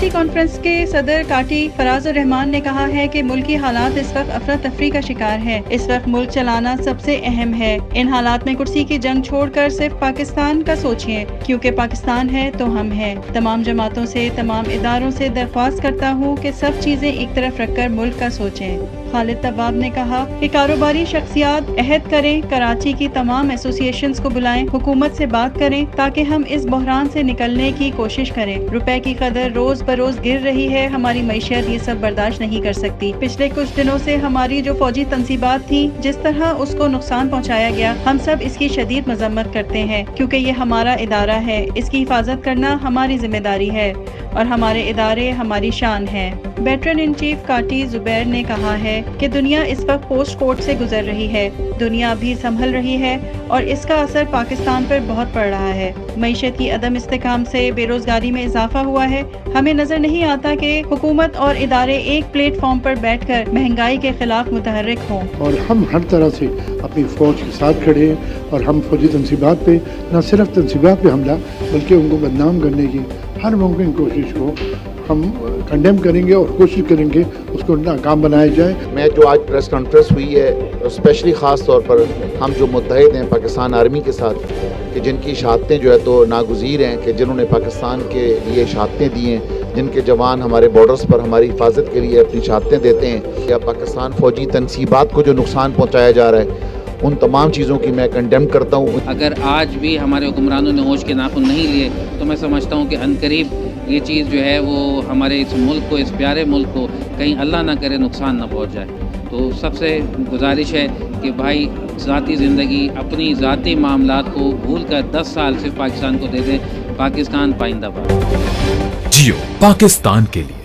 Karachi conference के सदर काटी फराज रहमान ने कहा है कि मुल्की हालात इस वक्त अफरा तफरी का शिकार है। इस वक्त मुल्क चलाना सबसे अहम है। इन हालात में कुर्सी की जंग छोड़कर सिर्फ पाकिस्तान का सोचें, क्योंकि पाकिस्तान है तो हम हैं। तमाम जमातों से, तमाम इदारों से दरख्वास्त करता हूँ कि सब चीजें एक तरफ रखकर मुल्क का सोचें। खालिद तवाब ने कहा कि कारोबारी शख्सियात अहद करें, कराची की तमाम एसोसिएशंस को बुलाएं, हुकूमत से बात करें ताकि हम इस बहरान से निकलने की कोशिश करें। रुपए की कदर रोज बरोज गिर रही है, हमारी मईशत ये सब बर्दाश्त नहीं कर सकती। पिछले कुछ दिनों से हमारी जो फौजी तंसीबात थी, जिस तरह उसको नुकसान पहुंचाया गया, हम सब इसकी शदीद मजम्मत करते हैं, क्योंकि ये हमारा इदारा है। इसकी हिफाजत करना हमारी जिम्मेदारी है और हमारे इदारे हमारी शान है। वेटरन इन चीफ काटी जुबैर ने कहा है कि दुनिया इस वक्त पोस्ट कोर्ट से गुजर रही है। दुनिया अभी संभल रही है और इसका असर पाकिस्तान पर बहुत पड़ रहा है। मईशत की अदम इस्तेकाम से बेरोजगारी में इजाफा हुआ है। हमें नजर नहीं आता कि हुकूमत और इदारे एक प्लेटफॉर्म पर बैठकर महंगाई के खिलाफ मुतहर्रिक हों। और हम हर तरह से अपनी फौज के साथ खड़े हैं और हम फौजी तंसीबात पे, न सिर्फ तंसीबात पे हमला, बल्कि उनको बदनाम करने की हर मुमकिन कोशिश को हम कंडेम करेंगे और कोशिश करेंगे उसको नाकाम बनाया जाए। मैं जो आज प्रेस कॉन्फ्रेंस हुई है, स्पेशली ख़ास तौर पर हम जो मुत्तहिद हैं पाकिस्तान आर्मी के साथ, कि जिनकी शहादतें जो है तो नागुज़ीर हैं, कि जिन्होंने पाकिस्तान के लिए शहादतें दी हैं, जिनके जवान हमारे बॉर्डर्स पर हमारी हिफाजत के लिए अपनी शहादतें देते हैं, या पाकिस्तान फ़ौजी तनसीबात को जो नुकसान पहुँचाया जा रहा है, उन तमाम चीज़ों की मैं कंडेम करता हूँ। अगर आज भी हमारे हुक्मरानों ने होश के नाखून नहीं लिए तो मैं समझता हूँ कि अनकरीब ये चीज़ जो है वो हमारे इस मुल्क को, इस प्यारे मुल्क को कहीं अल्लाह ना करे नुकसान ना पहुँच जाए। तो सबसे गुजारिश है कि भाई ज़ाती ज़िंदगी, अपनी ज़ाती मामलात को भूल कर 10 साल सिर्फ पाकिस्तान को दे दें। पाकिस्तान पाइंदाबाद। जियो पाकिस्तान के लिए।